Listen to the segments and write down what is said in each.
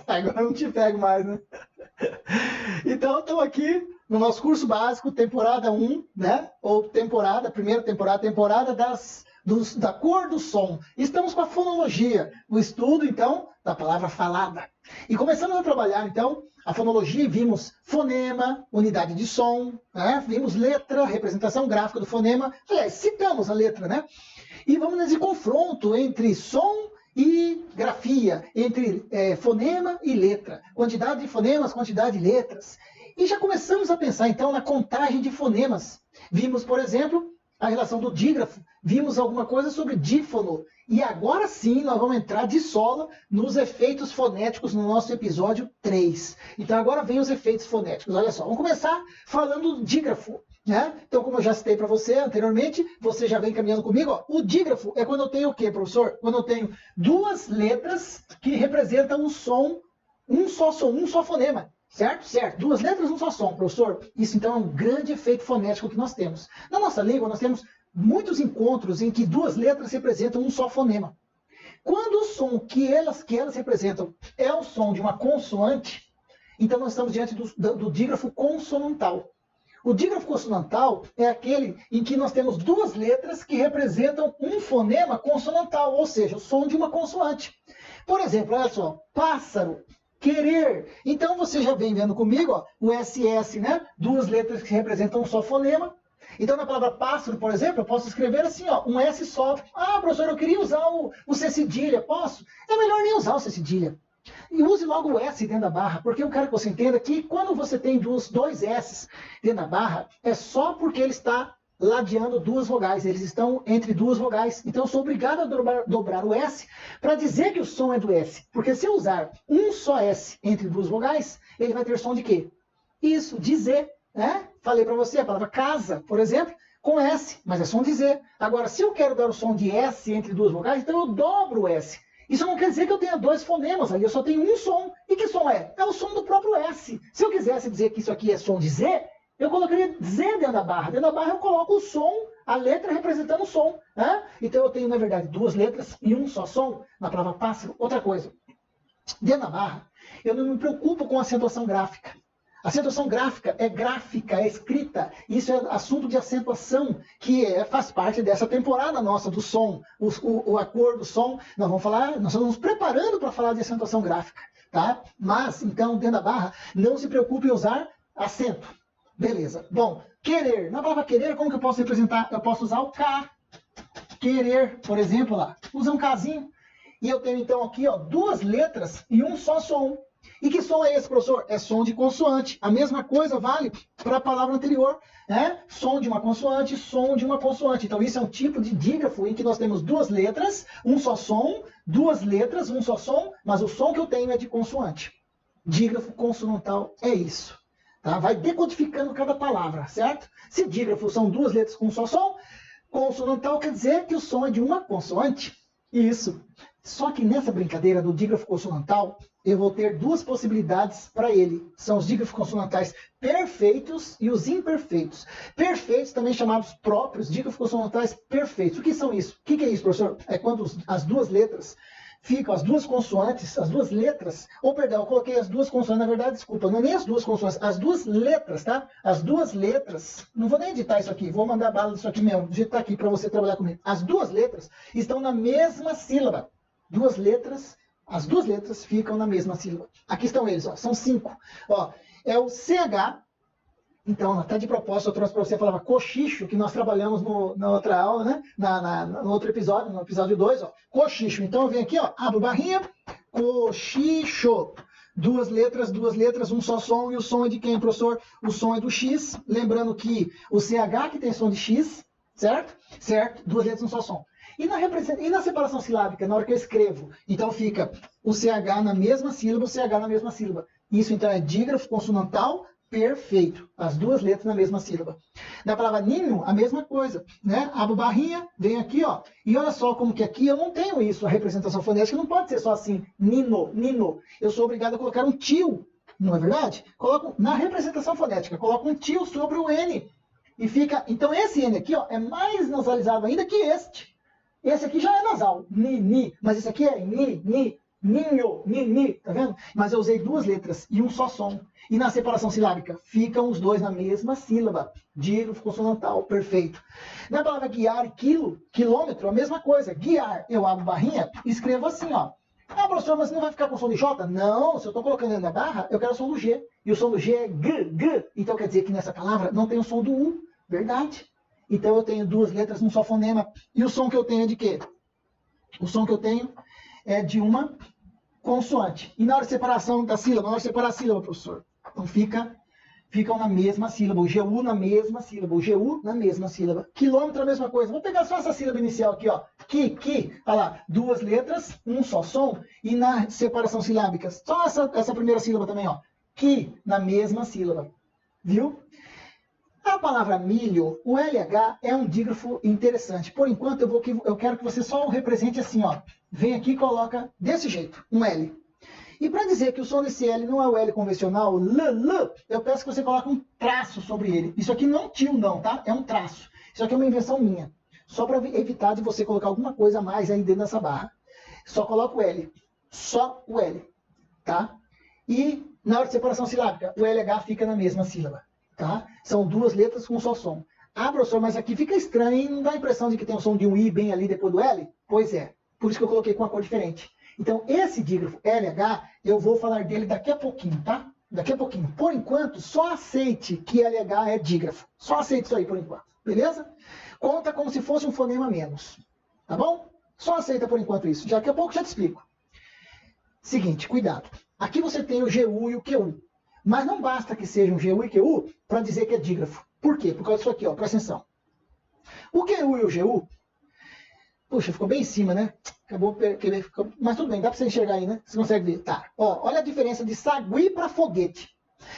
Agora eu não te pego mais, né? Então, estamos aqui no nosso curso básico, temporada 1, né? Ou primeira temporada da cor do som. Estamos com a fonologia, o estudo, então, da palavra falada. E começamos a trabalhar, então, a fonologia e vimos fonema, unidade de som, né? Vimos letra, representação gráfica do fonema. Aliás, citamos a letra, né? E vamos nesse confronto entre som e grafia, entre fonema e letra. Quantidade de fonemas, quantidade de letras. E já começamos a pensar, então, na contagem de fonemas. Vimos, por exemplo, a relação do dígrafo. Vimos alguma coisa sobre dífono. E agora sim, nós vamos entrar de sola nos efeitos fonéticos no nosso episódio 3. Então, agora vem os efeitos fonéticos. Olha só, vamos começar falando do dígrafo. Né? Então, como eu já citei para você anteriormente, você já vem caminhando comigo. Ó. O dígrafo é quando eu tenho o quê, professor? Quando eu tenho duas letras que representam um som, um só fonema. Certo? Certo. Duas letras, um só som, professor. Isso, então, é um grande efeito fonético que nós temos. Na nossa língua, nós temos muitos encontros em que duas letras representam um só fonema. Quando o som que elas representam é o som de uma consoante, então nós estamos diante do dígrafo consonantal. O dígrafo consonantal é aquele em que nós temos duas letras que representam um fonema consonantal, ou seja, o som de uma consoante. Por exemplo, olha só, pássaro, querer. Então você já vem vendo comigo, ó, o SS, né? Duas letras que representam um só fonema. Então na palavra pássaro, por exemplo, eu posso escrever assim, ó, um S só. Ah, professor, eu queria usar o C cedilha. Posso? É melhor nem usar o C cedilha. E use logo o S dentro da barra, porque eu quero que você entenda que quando você tem dois S dentro da barra, é só porque ele está ladeando duas vogais, eles estão entre duas vogais. Então eu sou obrigado a dobrar o S para dizer que o som é do S. Porque se eu usar um só S entre duas vogais, ele vai ter som de quê? Isso, de Z. Né? Falei para você a palavra casa, por exemplo, com S, mas é som de Z. Agora, se eu quero dar o som de S entre duas vogais, então eu dobro o S. Isso não quer dizer que eu tenha dois fonemas ali, eu só tenho um som. E que som é? É o som do próprio S. Se eu quisesse dizer que isso aqui é som de Z, eu colocaria Z dentro da barra. Dentro da barra eu coloco o som, a letra representando o som. Né? Então eu tenho, na verdade, duas letras e um só som na palavra pássaro. Outra coisa, dentro da barra, eu não me preocupo com acentuação gráfica. A acentuação gráfica, é escrita. Isso é assunto de acentuação, que faz parte dessa temporada nossa do som, a cor do som. Nós estamos nos preparando para falar de acentuação gráfica. Tá? Mas, então, dentro da barra, não se preocupe em usar acento. Beleza. Bom, querer. Na palavra querer, como que eu posso representar? Eu posso usar o K. Querer, por exemplo, lá. Usa um Kzinho. E eu tenho, então, aqui ó, duas letras e um só som. E que som é esse, professor? É som de consoante. A mesma coisa vale para a palavra anterior. Né? Som de uma consoante, som de uma consoante. Então, isso é um tipo de dígrafo em que nós temos duas letras, um só som, duas letras, um só som, mas o som que eu tenho é de consoante. Dígrafo consonantal é isso. Tá? Vai decodificando cada palavra, certo? Se dígrafo são duas letras com um só som, consonantal quer dizer que o som é de uma consoante. Isso. Só que nessa brincadeira do dígrafo consonantal, eu vou ter duas possibilidades para ele. São os dígrafos consonantais perfeitos e os imperfeitos. Perfeitos, também chamados próprios, dígrafos consonantais perfeitos. O que são isso? O que é isso, professor? É quando as duas letras ficam, as duas consoantes, as duas letras, ou perdão, eu coloquei as duas consoantes, na verdade, desculpa, não é nem as duas consoantes, as duas letras, tá? As duas letras, não vou nem editar isso aqui, vou mandar bala disso aqui mesmo, digitar aqui para você trabalhar comigo. As duas letras estão na mesma sílaba. As duas letras ficam na mesma sílaba. Aqui estão eles, ó, são 5. Ó, é o CH, então, até de propósito eu trouxe para você a palavra cochicho, que nós trabalhamos na outra aula, né? No outro episódio, no episódio 2, ó, cochicho. Então eu venho aqui, ó, abro barrinha, cochicho. Duas letras, um só som, e o som é de quem, professor? O som é do X, lembrando que o CH que tem som de X, certo? Certo, duas letras, um só som. E na separação silábica, na hora que eu escrevo, então fica o CH na mesma sílaba, o CH na mesma sílaba. Isso então é dígrafo consonantal perfeito. As duas letras na mesma sílaba. Na palavra ninho, a mesma coisa. Né? Abro barrinha, venho aqui, ó. E olha só como que aqui eu não tenho isso. A representação fonética não pode ser só assim, nino. Eu sou obrigado a colocar um tio, não é verdade? Coloco, na representação fonética, coloco um tio sobre o N. E fica, então esse N aqui, ó, é mais nasalizado ainda que este. Esse aqui já é nasal, ni, mas esse aqui é ni. ninho, nini, tá vendo? Mas eu usei duas letras e um só som. E na separação silábica, ficam os dois na mesma sílaba. Dígrafo consonantal, perfeito. Na palavra guiar e quilo, quilômetro, a mesma coisa. Guiar, eu abro barrinha e escrevo assim, ó. Ah, professor, mas não vai ficar com som de J? Não, se eu estou colocando na barra, eu quero o som do G. E o som do G é G, G. Então quer dizer que nessa palavra não tem o som do U. Verdade. Então eu tenho duas letras num só fonema. E o som que eu tenho é de quê? O som que eu tenho é de uma consoante. E na hora de separação da sílaba, na hora de separar a sílaba, professor, então ficam na mesma sílaba. O GU na mesma sílaba. O GU na mesma sílaba. Quilômetro a mesma coisa. Vou pegar só essa sílaba inicial aqui, ó. Que. Olha lá. Duas letras, um só som. E na separação silábica, só essa primeira sílaba também, ó. Que na mesma sílaba. Viu? A palavra milho, o LH é um dígrafo interessante. Por enquanto, eu quero que você só o represente assim, ó. Vem aqui e coloca desse jeito, um L. E para dizer que o som desse L não é o L convencional, L, eu peço que você coloque um traço sobre ele. Isso aqui não é um tio, não, tá? É um traço. Isso aqui é uma invenção minha. Só para evitar de você colocar alguma coisa a mais aí dentro dessa barra. Só coloca o L. Só o L, tá? E na hora de separação silábica, o LH fica na mesma sílaba. Tá? São duas letras com um só som. Ah, professor, mas aqui fica estranho, hein? Não dá a impressão de que tem o som de um I bem ali depois do L? Pois é, por isso que eu coloquei com uma cor diferente. Então, esse dígrafo LH, eu vou falar dele daqui a pouquinho, tá? Daqui a pouquinho. Por enquanto, só aceite que LH é dígrafo. Só aceite isso aí por enquanto, beleza? Conta como se fosse um fonema menos, tá bom? Só aceita por enquanto isso. Daqui a pouco já te explico. Seguinte, cuidado. Aqui você tem o GU e o QU. Mas não basta que sejam GU e QU para dizer que é dígrafo. Por quê? Por causa disso aqui, ó, presta atenção. O QU e o GU, puxa, ficou bem em cima, né? Mas tudo bem, dá para você enxergar aí, né? Você consegue ver. Tá. Ó, olha a diferença de sagui para foguete.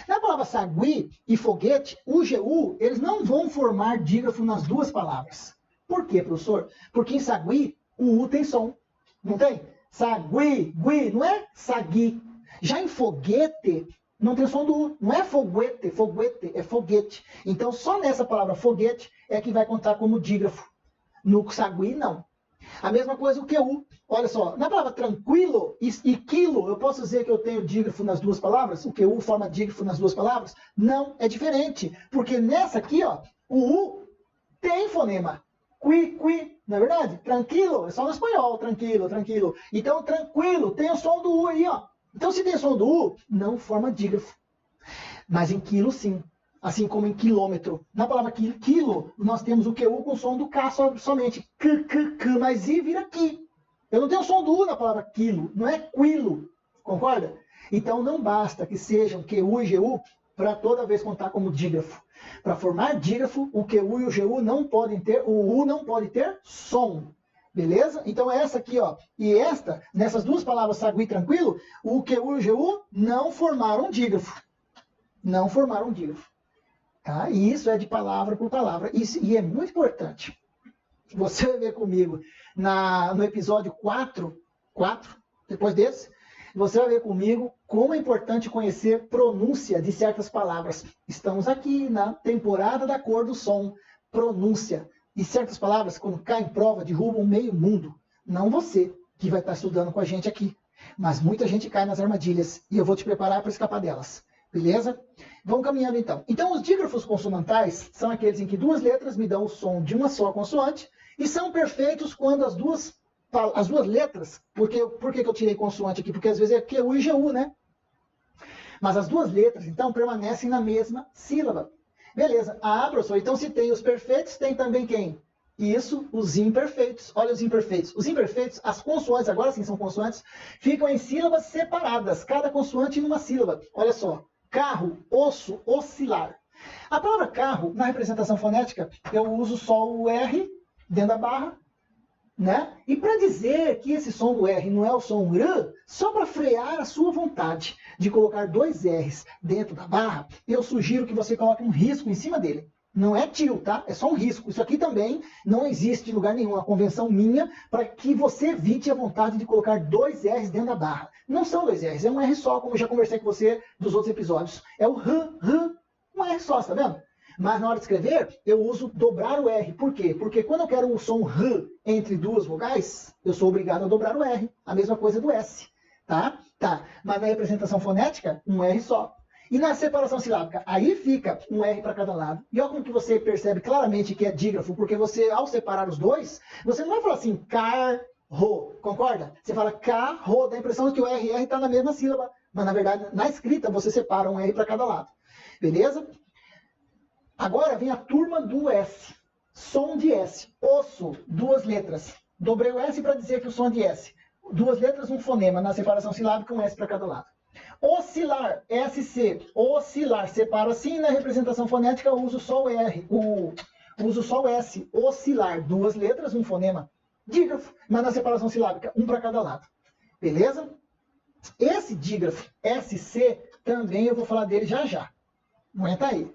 Na palavra sagui e foguete, o GU, eles não vão formar dígrafo nas duas palavras. Por quê, professor? Porque em sagui, o U tem som. Não tem? Sagui, gui, não é sagui. Já em foguete, não tem som do U. Não é foguete, foguete, é foguete. Então, só nessa palavra foguete é que vai contar como dígrafo. No sagui, não. A mesma coisa o QU. Olha só, na palavra tranquilo e quilo, eu posso dizer que eu tenho dígrafo nas duas palavras? O QU forma dígrafo nas duas palavras? Não, é diferente. Porque nessa aqui, ó, o U tem fonema. Qui, não é verdade? Tranquilo, é só no espanhol, tranquilo, tranquilo. Então, tranquilo, tem o som do U aí, ó. Então, se tem som do U, não forma dígrafo. Mas em quilo, sim. Assim como em quilômetro. Na palavra quilo, nós temos o QU com som do K somente. Mas I vira Ki. Eu não tenho som do U na palavra quilo. Não é quilo. Concorda? Então, não basta que sejam QU e GU para toda vez contar como dígrafo. Para formar dígrafo, o QU e o GU não podem ter, o U não pode ter som. Beleza? Então essa aqui, ó, e esta, nessas duas palavras sagui e tranquilo, o QU e o GU não formaram dígrafo. Não formaram dígrafo. Tá? E isso é de palavra por palavra. E é muito importante. Você vai ver comigo no episódio 4, depois desse, você vai ver comigo como é importante conhecer pronúncia de certas palavras. Estamos aqui na temporada da cor do som. Pronúncia. E certas palavras, quando caem em prova, derrubam meio mundo. Não você, que vai estar estudando com a gente aqui. Mas muita gente cai nas armadilhas. E eu vou te preparar para escapar delas. Beleza? Vamos caminhando então. Então, os dígrafos consonantais são aqueles em que duas letras me dão o som de uma só consoante. E são perfeitos quando as duas letras... Por que eu tirei consoante aqui? Porque às vezes é QU e GU, né? Mas as duas letras, então, permanecem na mesma sílaba. Beleza. Ah, professor, então se tem os perfeitos, tem também quem? Isso, os imperfeitos. Olha os imperfeitos. Os imperfeitos, as consoantes, agora sim são consoantes, ficam em sílabas separadas, cada consoante em uma sílaba. Olha só. Carro, osso, oscilar. A palavra carro, na representação fonética, eu uso só o R dentro da barra, né? E para dizer que esse som do R não é o som R, só para frear a sua vontade de colocar dois R's dentro da barra, eu sugiro que você coloque um risco em cima dele. Não é tio, tá? É só um risco. Isso aqui também não existe em lugar nenhum. A convenção minha para que você evite a vontade de colocar dois R's dentro da barra. Não são dois R's, é um R só, como eu já conversei com você dos outros episódios. É o um R só, tá vendo? Mas na hora de escrever, eu uso dobrar o R. Por quê? Porque quando eu quero o som R entre duas vogais, eu sou obrigado a dobrar o R. A mesma coisa do S. Tá? Tá. Mas na representação fonética, um R só. E na separação silábica, aí fica um R para cada lado. E olha como que você percebe claramente que é dígrafo, porque você, ao separar os dois, você não vai falar assim, carro, concorda? Você fala carro, dá a impressão de que o RR está na mesma sílaba. Mas, na verdade, na escrita, você separa um R para cada lado. Beleza? Agora vem a turma do S. Som de S. Osso, 2 letras. Dobrei o S para dizer que o som de S. 2 letras, um fonema. Na separação silábica, um S para cada lado. Oscilar, SC. Oscilar, separo assim. Na representação fonética, eu uso só o R. Uso só o S. Oscilar, 2 letras, um fonema. Dígrafo, mas na separação silábica, um para cada lado. Beleza? Esse dígrafo, SC, também eu vou falar dele já já. Aguenta aí.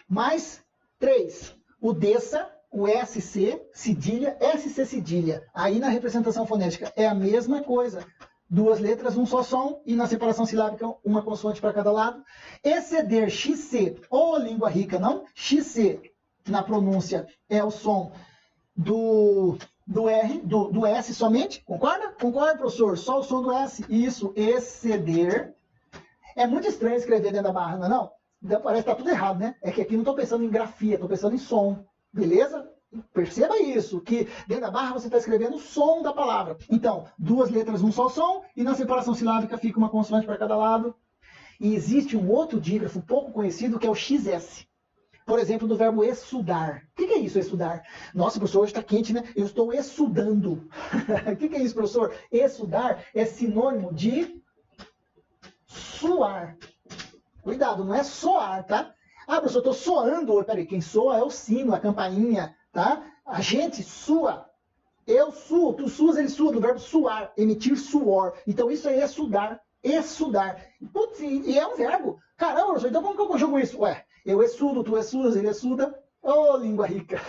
Mais 3. O desça, o SC, cedilha, SC cedilha. Aí na representação fonética é a mesma coisa. 2 letras, um só som, e na separação silábica, uma consoante para cada lado. Exceder, XC, ou língua rica, não? XC, na pronúncia, é o som do R, do S somente. Concorda? Concorda, professor? Só o som do S. Isso, exceder. É muito estranho escrever dentro da barra, não é não? Parece que está tudo errado, né? É que aqui não estou pensando em grafia, estou pensando em som. Beleza? Perceba isso, que dentro da barra você está escrevendo o som da palavra. Então, 2 letras, um só som, e na separação silábica fica uma consoante para cada lado. E existe um outro dígrafo pouco conhecido, que é o XS. Por exemplo, do verbo estudar. O que é isso, estudar? Nossa, professor, hoje está quente, né? Eu estou estudando. O que é isso, professor? Estudar é sinônimo de suar. Cuidado, não é soar, tá? Ah, professor, eu estou soando. Peraí, quem soa é o sino, a campainha, tá? A gente sua. Eu suo, tu suas, ele sua, do verbo suar, emitir suor. Então isso aí é estudar, estudar. Putz, e é um verbo. Caramba, professor, então como que eu conjugo isso? Ué, eu estudo, tu estudas, ele estuda. Ô, língua rica.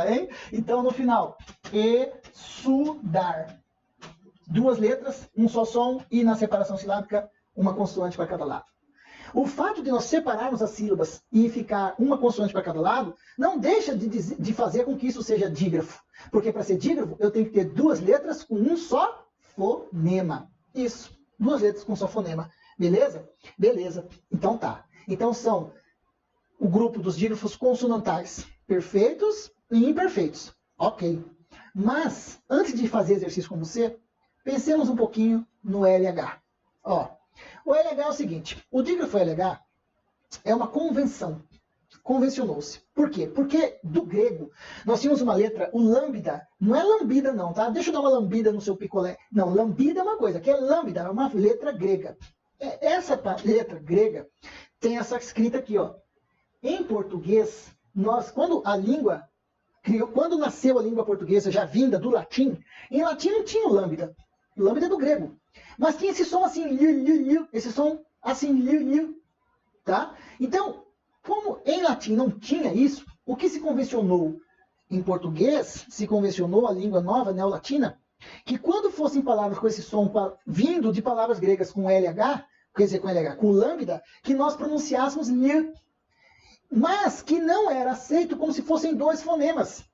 Hein? Então, no final, estudar. 2 letras, um só som, e na separação silábica, uma consoante para cada lado. O fato de nós separarmos as sílabas e ficar uma consoante para cada lado, não deixa de fazer com que isso seja dígrafo. Porque para ser dígrafo, eu tenho que ter 2 letras com um só fonema. Isso, 2 letras com um só fonema. Beleza? Beleza. Então tá. Então são o grupo dos dígrafos consonantais, perfeitos e imperfeitos. Ok. Mas, antes de fazer exercício com você, pensemos um pouquinho no LH. Ó, o LH é o seguinte, o dígrafo LH é uma convenção, convencionou-se. Por quê? Porque do grego nós tínhamos uma letra, o lambda, não é lambida não, tá? Deixa eu dar uma lambida no seu picolé. Não, lambida é uma coisa, que é lambda, é uma letra grega. Essa letra grega tem essa escrita aqui, ó. Em português, quando a língua criou, quando nasceu a língua portuguesa já vinda do latim, em latim não tinha o lambda. O lambda é do grego. Mas tinha esse som assim, esse som assim, tá? Então, como em latim não tinha isso, o que se convencionou em português, se convencionou a língua nova, neolatina, que quando fossem palavras com esse som vindo de palavras gregas com LH, quer dizer, com LH, com lambda, que nós pronunciássemos lh, mas que não era aceito como se fossem 2 fonemas.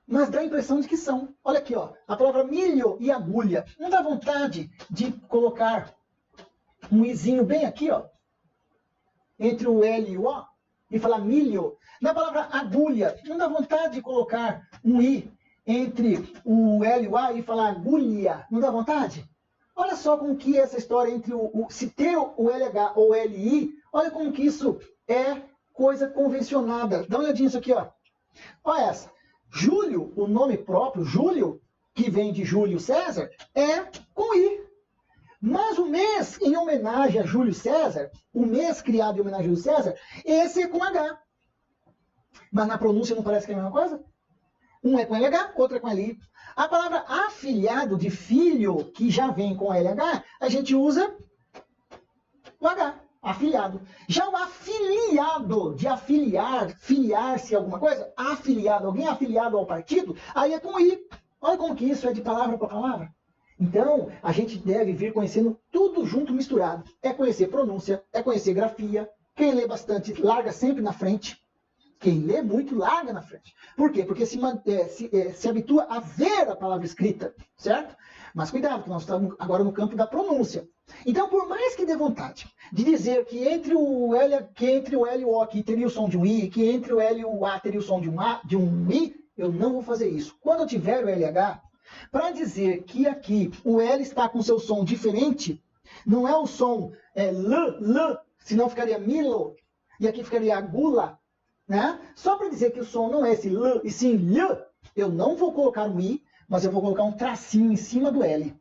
Mas dá a impressão de que são. Olha aqui, ó, a palavra milho e agulha. Não dá vontade de colocar um izinho bem aqui, ó, entre o L e o O, e falar milho. Na palavra agulha, não dá vontade de colocar um I entre o L e o A e falar agulha. Não dá vontade? Olha só como que essa história entre se ter o LH ou o LI, olha como que isso é coisa convencionada. Dá uma olhadinha isso aqui, ó. Olha essa. Júlio, o nome próprio, Júlio, que vem de Júlio César, é com I. Mas o mês em homenagem a Júlio César, o mês criado em homenagem a Júlio César, esse é com H. Mas na pronúncia não parece que é a mesma coisa? Um é com LH, outro é com LI. A palavra afilhado, de filho, que já vem com LH, a gente usa o H. Afiliado. Já o afiliado, de afiliar, filiar-se a alguma coisa, afiliado, alguém afiliado ao partido, aí é com I. Olha como que isso é de palavra para palavra. Então, a gente deve vir conhecendo tudo junto, misturado. É conhecer pronúncia, é conhecer grafia. Quem lê bastante, larga sempre na frente. Quem lê muito, larga na frente. Por quê? Porque se habitua a ver a palavra escrita, certo? Mas cuidado, que nós estamos agora no campo da pronúncia. Então, por mais que dê vontade de dizer que entre o L e o O aqui teria o som de um I, que entre o L e o A teria o som de um I, eu não vou fazer isso. Quando eu tiver o LH, para dizer que aqui o L está com seu som diferente, não é o som L, senão ficaria Milo, e aqui ficaria Gula, né? Só para dizer que o som não é esse L, e sim L, eu não vou colocar um I, mas eu vou colocar um tracinho em cima do L.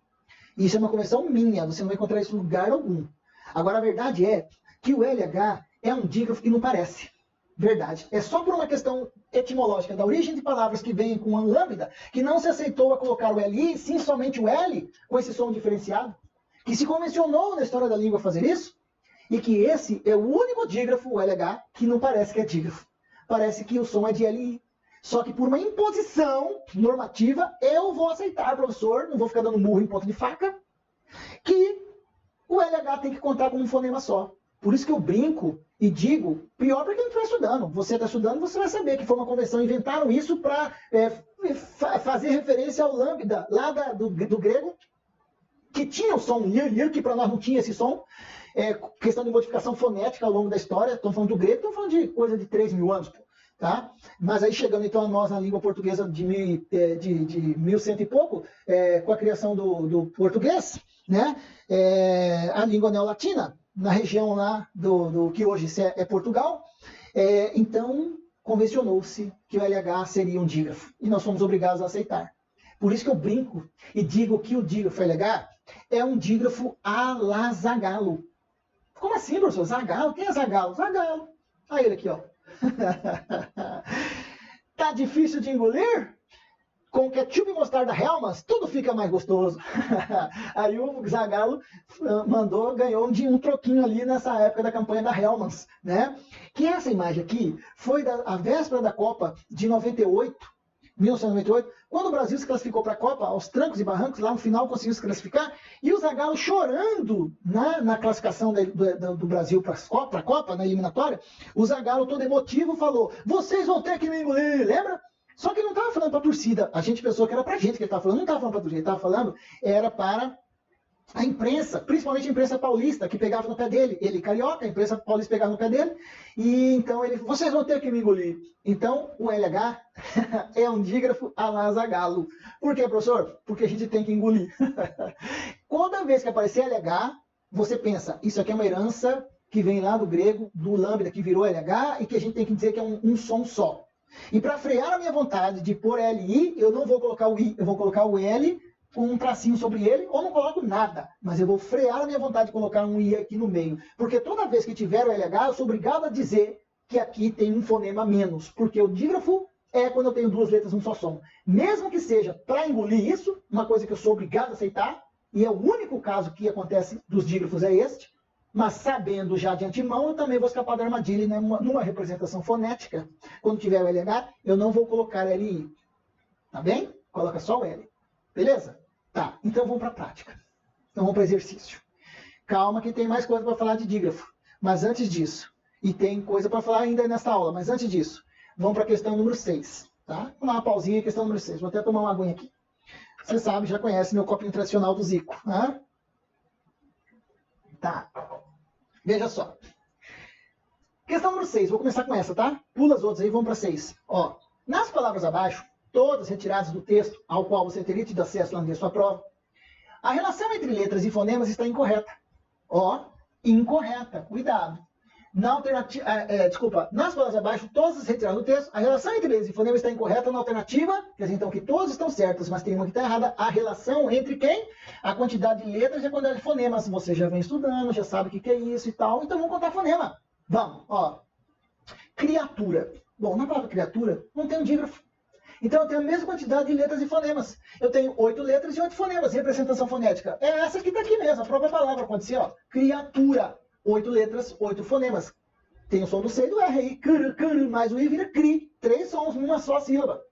Isso é uma convenção minha, você não vai encontrar isso em lugar algum. Agora, a verdade é que o LH é um dígrafo que não parece. Verdade. É só por uma questão etimológica da origem de palavras que vêm com a lambda que não se aceitou a colocar o LI, sim somente o L, com esse som diferenciado. Que se convencionou na história da língua fazer isso, e que esse é o único dígrafo, o LH, que não parece que é dígrafo. Parece que o som é de LI. Só que por uma imposição normativa, eu vou aceitar, professor, não vou ficar dando murro em ponta de faca, que o LH tem que contar como um fonema só. Por isso que eu brinco e digo, pior para quem está estudando. Você está estudando, você vai saber que foi uma convenção, inventaram isso para fazer referência ao lambda, lá do grego, que tinha o som lir, que para nós não tinha esse som. Questão de modificação fonética ao longo da história, estamos falando do grego, estamos falando de coisa de 3.000 anos. Tá? Mas aí chegando então a nós na língua portuguesa de 1100 e pouco, com a criação do português, né? A língua neolatina, na região lá do que hoje é Portugal, então convencionou-se que o LH seria um dígrafo, e nós fomos obrigados a aceitar. Por isso que eu brinco e digo que o dígrafo LH é um dígrafo a la Zagalo. Como assim, professor? Zagalo? Quem é Zagalo? Zagalo. Aí ele aqui, ó. Tá difícil de engolir? Com ketchup e mostarda Hellmann's, tudo fica mais gostoso. Aí o Zagallo ganhou um troquinho ali nessa época da campanha da Hellmann's, né? Que essa imagem aqui foi a véspera da Copa de 1998, quando o Brasil se classificou para a Copa, aos trancos e barrancos, lá no final conseguiu se classificar, e o Zagallo chorando na classificação do Brasil para a Copa, na eliminatória, o Zagallo todo emotivo falou, vocês vão ter que me engolir, lembra? Só que não estava falando para a torcida, a gente pensou que era para a gente que ele estava falando, não estava falando para a torcida, ele estava falando, era para a imprensa, principalmente a imprensa paulista, que pegava no pé dele, ele carioca, a imprensa paulista pegava no pé dele, e então ele, vocês vão ter que me engolir. Então, o LH é um dígrafo a la Zagallo. Por quê, professor? Porque a gente tem que engolir. Toda vez que aparecer LH, você pensa, isso aqui é uma herança que vem lá do grego, do lambda, que virou LH, e que a gente tem que dizer que é um som só. E para frear a minha vontade de pôr LI, eu não vou colocar o I, eu vou colocar o L, com um tracinho sobre ele, ou não coloco nada, mas eu vou frear a minha vontade de colocar um I aqui no meio, porque toda vez que tiver o LH, eu sou obrigado a dizer que aqui tem um fonema a menos, porque o dígrafo é quando eu tenho duas letras num só som. Mesmo que seja para engolir isso, uma coisa que eu sou obrigado a aceitar, e é o único caso que acontece dos dígrafos é este, mas sabendo já de antemão, eu também vou escapar da armadilha, né? Numa representação fonética, quando tiver o LH, eu não vou colocar LI, tá bem? Coloca só o L, beleza? Tá, então vamos para a prática. Então vamos para o exercício. Calma que tem mais coisa para falar de dígrafo. Mas antes disso, e tem coisa para falar ainda nesta aula, mas antes disso, vamos para a questão número 6. Tá? Vamos dar uma pausinha em questão número 6. Vou até tomar uma aguinha aqui. Você sabe, já conhece meu copinho tradicional do Zico. Né? Tá. Veja só. Questão número 6. Vou começar com essa, tá? Pula as outras aí, vamos para 6. Ó, nas palavras abaixo, todas retiradas do texto ao qual você teria tido acesso lá na sua prova, a relação entre letras e fonemas está incorreta. Ó, incorreta. Cuidado. Na alternativa, nas palavras abaixo, todas retiradas do texto, a relação entre letras e fonemas está incorreta na alternativa, quer dizer, então, que todas estão certas, mas tem uma que está errada, a relação entre quem? A quantidade de letras e a quantidade de fonemas. Você já vem estudando, já sabe o que é isso e tal, então vamos contar fonema. Vamos, ó. Criatura. Bom, na palavra criatura, não tem um dígrafo. Então eu tenho a mesma quantidade de letras e fonemas. Eu tenho 8 letras e 8 fonemas, representação fonética. É essa que está aqui mesmo, a própria palavra pode ser, ó, criatura. 8 letras, 8 fonemas. Tem o som do C e do R aí, mais o I vira cri. 3 sons numa só sílaba.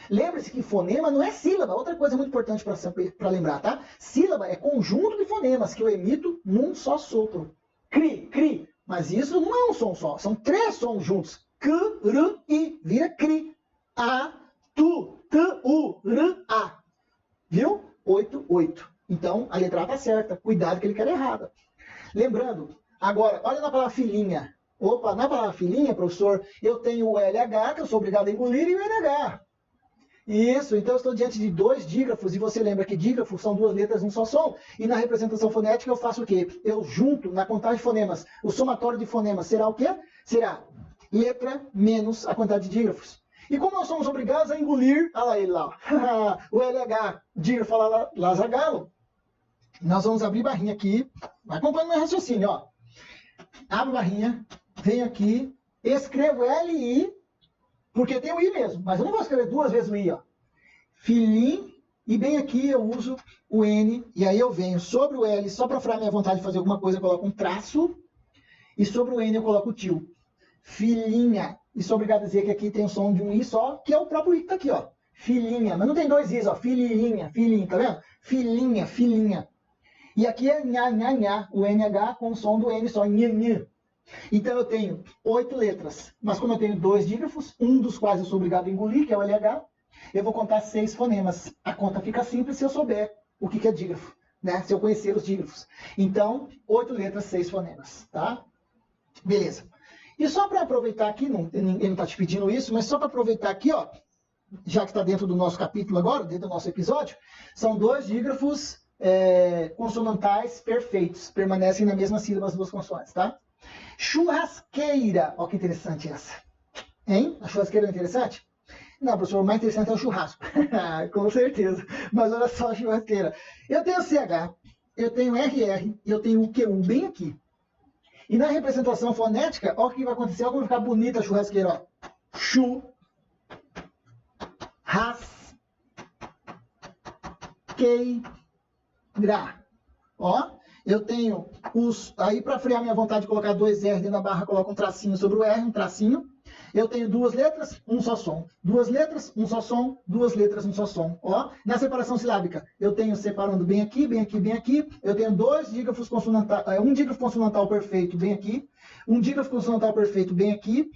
Lembre-se que fonema não é sílaba. Outra coisa muito importante para lembrar, tá? Sílaba é conjunto de fonemas que eu emito num só sopro. Cri, cri. Mas isso não é um som só, são 3 sons juntos. C, R, I, vira cri. A, tu, t, u, r, a. Viu? 8, 8. Então, a letra A está certa. Cuidado que ele quer errada. Lembrando, agora, olha na palavra filhinha. Opa, na palavra filhinha, professor, eu tenho o LH, que eu sou obrigado a engolir, e o NH. Isso, então eu estou diante de dois dígrafos, e você lembra que dígrafos são duas letras num só som, e na representação fonética eu faço o quê? Eu junto, na contagem de fonemas, o somatório de fonemas será o quê? Será letra menos a quantidade de dígrafos. E como nós somos obrigados a engolir, olha lá ele lá, o LH, dígrafo fala lazagalo, nós vamos abrir barrinha aqui, vai acompanhando meu raciocínio, ó. Abro barrinha, venho aqui, escrevo LI, porque tem o I mesmo, mas eu não vou escrever duas vezes o I, ó. Filim, e bem aqui eu uso o N, e aí eu venho sobre o L, só para frear minha vontade de fazer alguma coisa, eu coloco um traço, e sobre o N eu coloco o tio. Filhinha, e sou obrigado a dizer que aqui tem o som de um I só, que é o próprio I que tá aqui, ó. Filhinha, mas não tem dois Is, ó. Filhinha, filhinha, tá vendo? Filhinha, filhinha. E aqui é nha, nha, nha, o NH com o som do N só, nha, nha. Então eu tenho 8 letras, mas como eu tenho dois dígrafos, um dos quais eu sou obrigado a engolir, que é o LH, eu vou contar 6 fonemas. A conta fica simples se eu souber o que é dígrafo, né? Se eu conhecer os dígrafos. Então, 8 letras, 6 fonemas, tá? Beleza. E só para aproveitar aqui, ninguém não está te pedindo isso, mas só para aproveitar aqui, ó, já que está dentro do nosso capítulo agora, dentro do nosso episódio, são dois dígrafos consonantais perfeitos, permanecem na mesma sílaba as duas consoantes, tá? Churrasqueira, ó que interessante essa. Hein? A churrasqueira é interessante? Não, professor, o mais interessante é o churrasco. Com certeza. Mas olha só a churrasqueira. Eu tenho CH, eu tenho RR e eu tenho o QU bem aqui. E na representação fonética, olha o que vai acontecer, olha como vai ficar bonita a churrasqueira, ó. Chu, ras, quei, gra. Ó, eu tenho os... Aí, para frear minha vontade de colocar dois R dentro da barra, coloco um tracinho sobre o R, um tracinho. Eu tenho duas letras, um só som. Duas letras, um só som. Duas letras, um só som. Ó, na separação silábica, eu tenho separando bem aqui, bem aqui, bem aqui. Eu tenho dois dígrafos consonantais, um dígrafo consonantal perfeito bem aqui, um dígrafo consonantal perfeito bem aqui,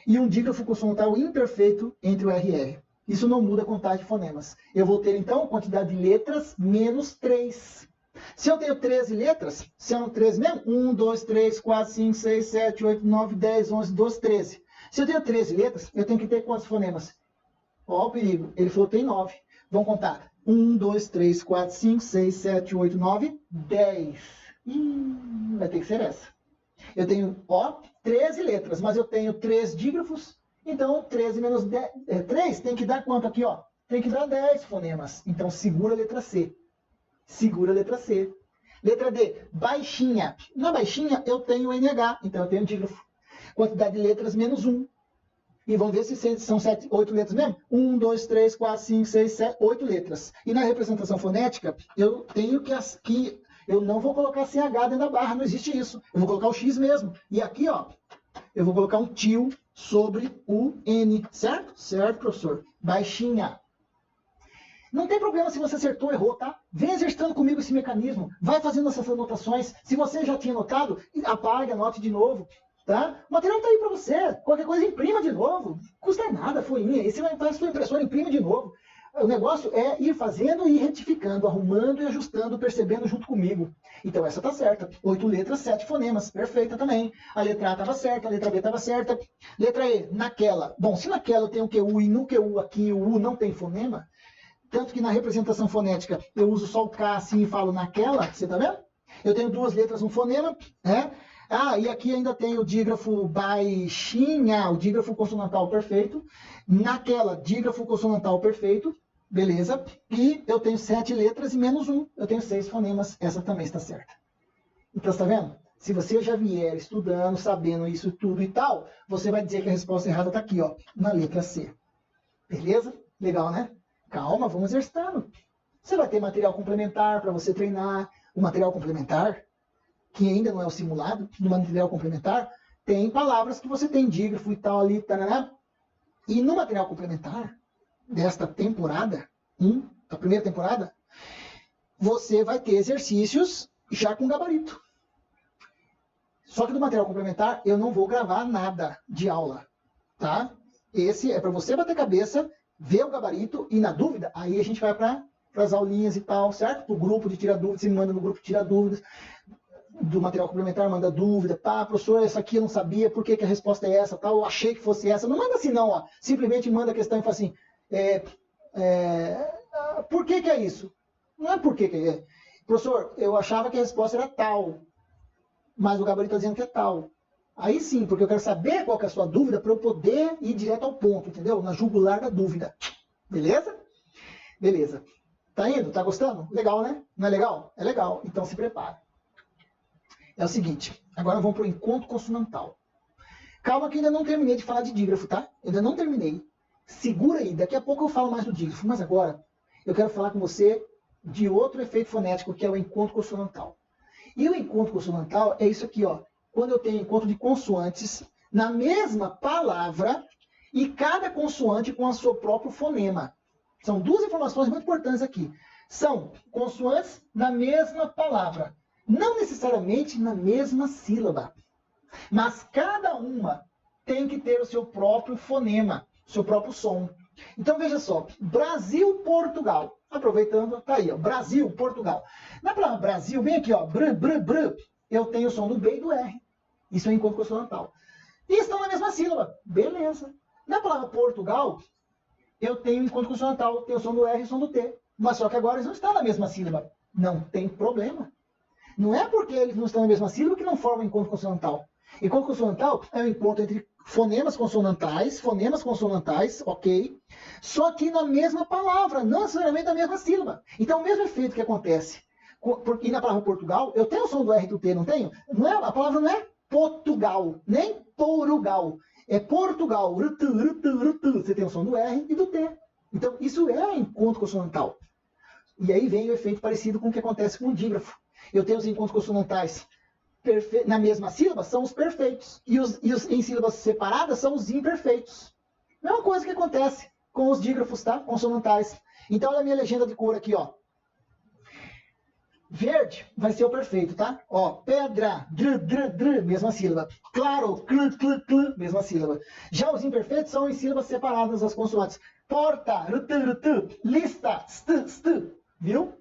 e um dígrafo consonantal imperfeito entre o RR. Isso não muda a contagem de fonemas. Eu vou ter, então, a quantidade de letras menos 3. Se eu tenho 13 letras, são 13 mesmo? 1, 2, 3, 4, 5, 6, 7, 8, 9, 10, 11, 12, 13. Se eu tenho 13 letras, eu tenho que ter quantos fonemas? Ó o perigo, ele falou que tem 9. Vamos contar. 1, 2, 3, 4, 5, 6, 7, 8, 9, 10. Vai ter que ser essa. Eu tenho, ó, 13 letras, mas eu tenho 3 dígrafos. Então, 13 menos 10, 3 tem que dar quanto aqui, ó? Tem que dar 10 fonemas. Então, segura a letra C. Segura a letra C. Letra D, baixinha. Na baixinha, eu tenho NH, então eu tenho dígrafo. Quantidade de letras, menos 1. E vamos ver se são 8 letras mesmo? 1, 2, 3, 4, 5, 6, 7, 8 letras. E na representação fonética, eu tenho que eu não vou colocar CH dentro da barra, não existe isso. Eu vou colocar o X mesmo. E aqui, ó, eu vou colocar um tio sobre o N, certo? Certo, professor. Baixinha. Não tem problema se você acertou ou errou, tá? Vem exercitando comigo esse mecanismo. Vai fazendo essas anotações. Se você já tinha anotado, apague, anote de novo. Tá? O material está aí para você. Qualquer coisa, imprima de novo. Custa nada, folhinha. E você vai para a sua impressora, imprime de novo. O negócio é ir fazendo e ir retificando, arrumando e ajustando, percebendo junto comigo. Então essa está certa. 8 letras, 7 fonemas. Perfeita também. A letra A estava certa, a letra B estava certa. Letra E, naquela. Bom, se naquela eu tenho QU e no QU aqui o U não tem fonema, tanto que na representação fonética eu uso só o K assim e falo naquela, você está vendo? Eu tenho duas letras, um fonema, né? Ah, e aqui ainda tem o dígrafo baixinha, o dígrafo consonantal perfeito. Naquela, dígrafo consonantal perfeito, beleza? E eu tenho 7 letras e menos 1, eu tenho 6 fonemas, essa também está certa. Então, você está vendo? Se você já vier estudando, sabendo isso tudo e tal, você vai dizer que a resposta errada está aqui, ó, na letra C. Beleza? Legal, né? Calma, vamos exercitando. Você vai ter material complementar para você treinar. O material complementar, que ainda não é o simulado, no material complementar, tem palavras que você tem dígrafo e tal ali, taraná. E no material complementar desta temporada, da primeira temporada, você vai ter exercícios já com gabarito. Só que no material complementar eu não vou gravar nada de aula, tá? Esse é para você bater cabeça, ver o gabarito e, na dúvida, aí a gente vai para para as aulinhas e tal, certo? Para o grupo de tirar dúvidas, você me manda no grupo de tirar dúvidas, do material complementar, manda dúvida, pá, professor, essa aqui eu não sabia, por que a resposta é essa, tal, eu achei que fosse essa. Não manda assim não, ó. Simplesmente manda a questão e fala assim, por que é isso? Não é por que é. Professor, eu achava que a resposta era tal, mas o gabarito está dizendo que é tal. Aí sim, porque eu quero saber qual que é a sua dúvida para eu poder ir direto ao ponto, entendeu? Na jugular da dúvida. Beleza? Beleza. Tá indo? Tá gostando? Legal, né? Não é legal? É legal. Então se prepara. É o seguinte, agora vamos para o encontro consonantal. Calma que ainda não terminei de falar de dígrafo, tá? Ainda não terminei. Segura aí, daqui a pouco eu falo mais do dígrafo, mas agora eu quero falar com você de outro efeito fonético, que é o encontro consonantal. E o encontro consonantal é isso aqui, ó. Quando eu tenho encontro de consoantes na mesma palavra e cada consoante com o seu próprio fonema. São duas informações muito importantes aqui. São consoantes na mesma palavra. Não necessariamente na mesma sílaba, mas cada uma tem que ter o seu próprio fonema, o seu próprio som. Então veja só, Brasil, Portugal. Aproveitando, tá aí, ó, Brasil, Portugal. Na palavra Brasil, bem aqui, ó, eu tenho o som do B e do R. Isso é um encontro consonantal. E estão na mesma sílaba. Beleza. Na palavra Portugal, eu tenho um encontro consonantal, tenho o som do R e o som do T. Mas só que agora eles não estão na mesma sílaba. Não tem problema. Não é porque eles não estão na mesma sílaba que não formam encontro consonantal. Encontro consonantal é um encontro entre fonemas consonantais, ok? Só que na mesma palavra, não necessariamente na mesma sílaba. Então, o mesmo efeito que acontece. Porque na palavra Portugal, eu tenho o som do R e do T, não tenho? Não é, a palavra não é Portugal, nem Porugal. É Portugal. Você tem o som do R e do T. Então, isso é encontro consonantal. E aí vem o efeito parecido com o que acontece com o dígrafo. Eu tenho os encontros consonantais na mesma sílaba, são os perfeitos. E os em sílabas separadas são os imperfeitos. Mesma coisa que acontece com os dígrafos, tá? Consonantais. Então, olha a minha legenda de cor aqui, ó. Verde vai ser o perfeito, tá? Ó, pedra, mesma sílaba. Claro, mesma sílaba. Já os imperfeitos são em sílabas separadas, as consoantes. Porta, lista, viu?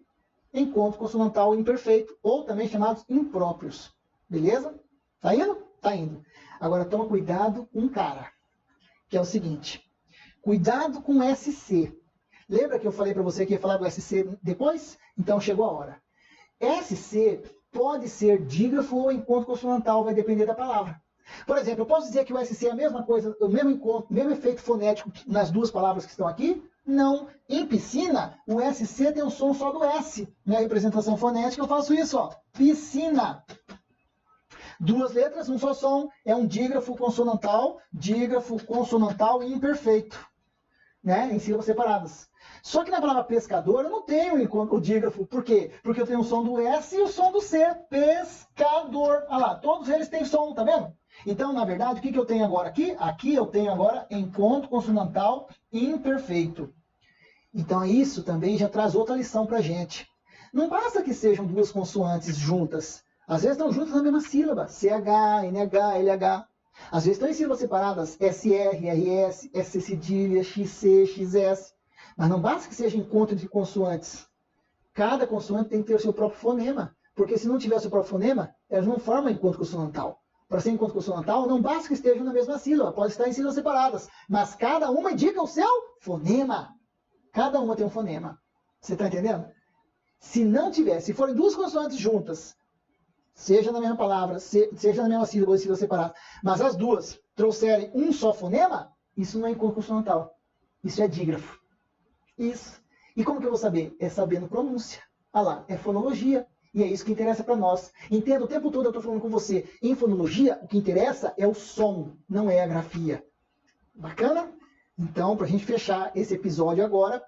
Encontro consonantal imperfeito, ou também chamados impróprios. Beleza? Tá indo? Tá indo. Agora toma cuidado com um cara, que é o seguinte. Cuidado com SC. Lembra que eu falei para você que ia falar do SC depois? Então chegou a hora. SC pode ser dígrafo ou encontro consonantal, vai depender da palavra. Por exemplo, eu posso dizer que o SC é a mesma coisa, o mesmo efeito fonético nas duas palavras que estão aqui? Não. Em piscina, o SC tem o som só do S. Na representação fonética eu faço isso, ó. Piscina. Duas letras, um só som. É um dígrafo consonantal e imperfeito. Né? Em sílabas separadas. Só que na palavra pescador eu não tenho o dígrafo. Por quê? Porque eu tenho o som do S e o som do C. Pescador. Olha lá, todos eles têm som, tá vendo? Então, na verdade, o que eu tenho agora aqui? Aqui eu tenho agora encontro consonantal imperfeito. Então, isso também já traz outra lição pra gente. Não basta que sejam duas consoantes juntas. Às vezes estão juntas na mesma sílaba. CH, NH, LH. Às vezes estão em sílabas separadas. SR, RS, SC cedilha, XC, XS. Mas não basta que seja encontro entre consoantes. Cada consoante tem que ter o seu próprio fonema. Porque se não tiver o seu próprio fonema, elas não formam encontro consonantal. Para ser encontro consonantal, não basta que estejam na mesma sílaba. Pode estar em sílabas separadas. Mas cada uma indica o seu fonema. Cada uma tem um fonema. Você está entendendo? Se não tiver, se forem duas consoantes juntas, seja na mesma palavra, seja na mesma sílaba ou em sílabas separadas, mas as duas trouxerem um só fonema, isso não é encontro consonantal. Isso é dígrafo. Isso. E como que eu vou saber? É sabendo pronúncia. Olha lá, é fonologia. E é isso que interessa para nós. Entenda, o tempo todo eu estou falando com você. Em fonologia, o que interessa é o som, não é a grafia. Bacana? Então, para a gente fechar esse episódio agora,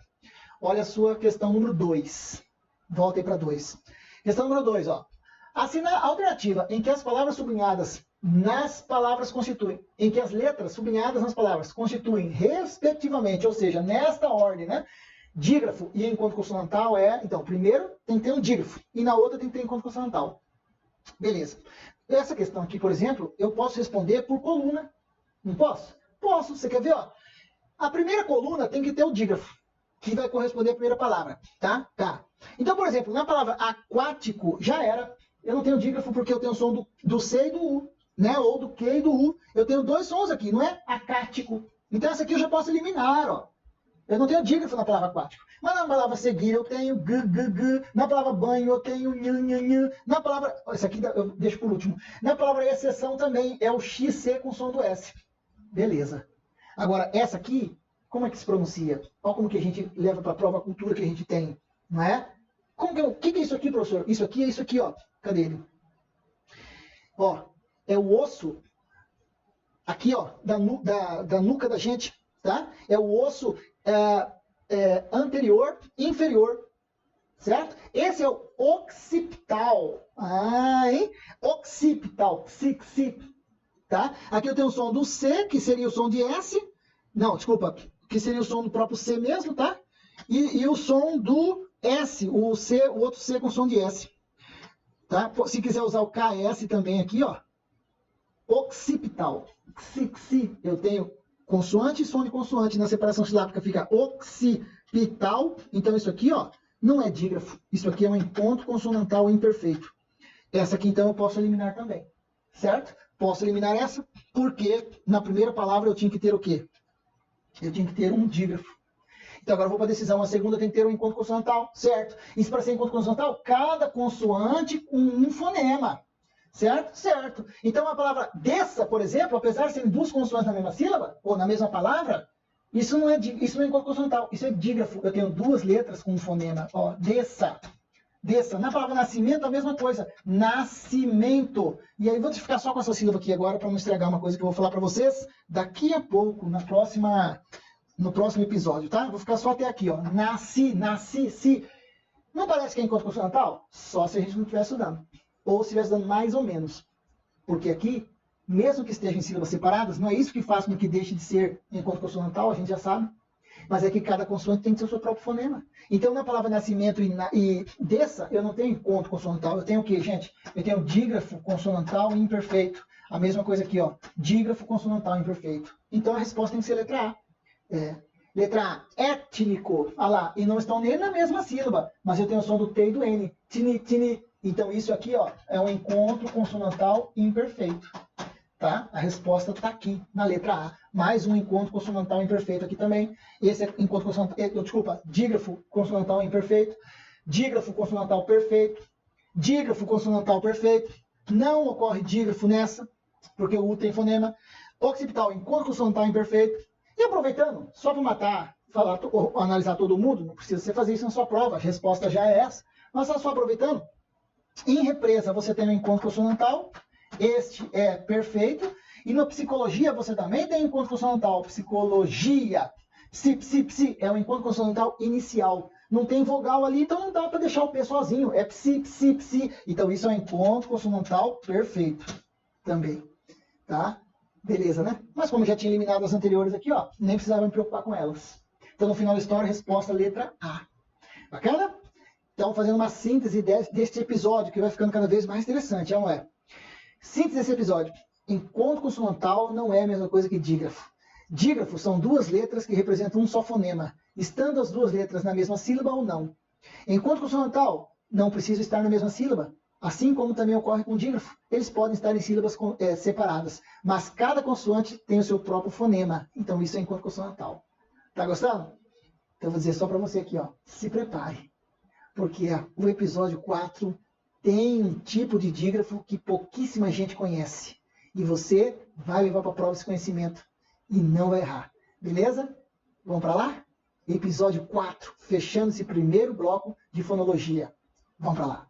olha a sua questão número 2. Volta aí para 2. Questão número 2, ó. Assina a alternativa em que as palavras sublinhadas nas palavras constituem, em que as letras sublinhadas nas palavras constituem, respectivamente, ou seja, nesta ordem, né? Dígrafo e encontro consonantal então, primeiro tem que ter um dígrafo, e na outra tem que ter encontro consonantal. Beleza. Essa questão aqui, por exemplo, eu posso responder por coluna. Não posso? Posso. Você quer ver? Ó? A primeira coluna tem que ter o dígrafo. que vai corresponder à primeira palavra, tá? Tá. Então, por exemplo, na palavra aquático, já era. Eu não tenho dígrafo porque eu tenho o som do C e do U, né? Ou do Q e do U. Eu tenho dois sons aqui, não é acático. Então, essa aqui eu já posso eliminar, ó. Eu não tenho dígrafo na palavra aquático. Mas na palavra seguir eu tenho g, g, g. Na palavra banho eu tenho nh, nh, nh. Na palavra... Essa aqui eu deixo por último. Na palavra exceção também é o XC com som do S. Beleza. Agora, essa aqui, como é que se pronuncia? Olha como que a gente leva para a prova a cultura que a gente tem. Não é? O que é isso aqui, professor? Isso aqui é isso aqui, ó. Cadê ele? Ó, é o osso aqui, ó, da nuca da gente, tá? É o osso anterior e inferior, certo? Esse é o occipital. Ah, hein? Occipital, psi, tá? Aqui eu tenho o som do C, que seria o som de S. Não, desculpa, que seria o som do próprio C mesmo, tá? E o som do S, o outro C com som de S. Tá? Se quiser usar o KS também aqui, ó. Occipital. Eu tenho consoante e som de consoante. Na separação silábica fica occipital. Então, isso aqui, ó, não é dígrafo. Isso aqui é um encontro consonantal imperfeito. Essa aqui, então, eu posso eliminar também. Certo? Posso eliminar essa, porque na primeira palavra eu tinha que ter o quê? Eu tinha que ter um dígrafo. Então, agora eu vou para a decisão. A segunda tem que ter um encontro consonantal, certo? E para ser encontro consonantal, cada consoante com um fonema. Certo? Certo. Então, a palavra desça, por exemplo, apesar de serem duas consoantes na mesma sílaba, ou na mesma palavra, isso não é encontro consonantal, isso é dígrafo. Eu tenho duas letras com um fonema. Ó, desça. Desça. Na palavra nascimento, a mesma coisa. Nascimento. E aí, vou ficar só com essa sílaba aqui agora, para não estragar uma coisa que eu vou falar para vocês daqui a pouco, no próximo episódio, tá? Vou ficar só até aqui, ó. Se. Não parece que é encontro consonantal? Só se a gente não estiver estudando. Ou se estiver estudando mais ou menos. Porque aqui, mesmo que esteja em sílabas separadas, não é isso que faz com que deixe de ser encontro consonantal, a gente já sabe. Mas é que cada consoante tem que ter o seu próprio fonema. Então, na palavra nascimento e desça, eu não tenho encontro consonantal. Eu tenho o quê, gente? Eu tenho dígrafo consonantal imperfeito. A mesma coisa aqui, ó. Dígrafo consonantal imperfeito. Então, a resposta tem que ser letra A. Letra A, étnico. Olha lá, e não estão nem na mesma sílaba, mas eu tenho o som do T e do N. Tini. Então, isso aqui, ó, é um encontro consonantal imperfeito. Tá? A resposta está aqui, na letra A. Mais um encontro consonantal imperfeito aqui também. Esse é encontro consonantal, dígrafo consonantal imperfeito. Dígrafo consonantal perfeito. Dígrafo consonantal perfeito. Não ocorre dígrafo nessa, porque o U tem fonema. Occipital, encontro consonantal imperfeito. E aproveitando, só para matar, analisar todo mundo, não precisa você fazer isso na sua prova, a resposta já é essa. Mas só aproveitando, em represa você tem um encontro consonantal, este é perfeito, e na psicologia você também tem encontro consonantal, psicologia, psi, é um encontro consonantal inicial. Não tem vogal ali, então não dá para deixar o P sozinho, é psi. Então isso é um encontro consonantal perfeito também, tá? Beleza, né? Mas como já tinha eliminado as anteriores aqui, ó, nem precisava me preocupar com elas. Então, no final da história, resposta letra A. Bacana? Então, fazendo uma síntese deste episódio, que vai ficando cada vez mais interessante, não é? Síntese desse episódio. Encontro consonantal não é a mesma coisa que dígrafo. Dígrafo são duas letras que representam um só fonema, estando as duas letras na mesma sílaba ou não. Encontro consonantal não precisa estar na mesma sílaba. Assim como também ocorre com dígrafo, eles podem estar em sílabas separadas, mas cada consoante tem o seu próprio fonema. Então isso é encontro consonantal. Tá gostando? Então eu vou dizer só para você aqui, ó, se prepare, porque o episódio 4 tem um tipo de dígrafo que pouquíssima gente conhece. E você vai levar para a prova esse conhecimento e não vai errar. Beleza? Vamos para lá? Episódio 4, fechando esse primeiro bloco de fonologia. Vamos para lá.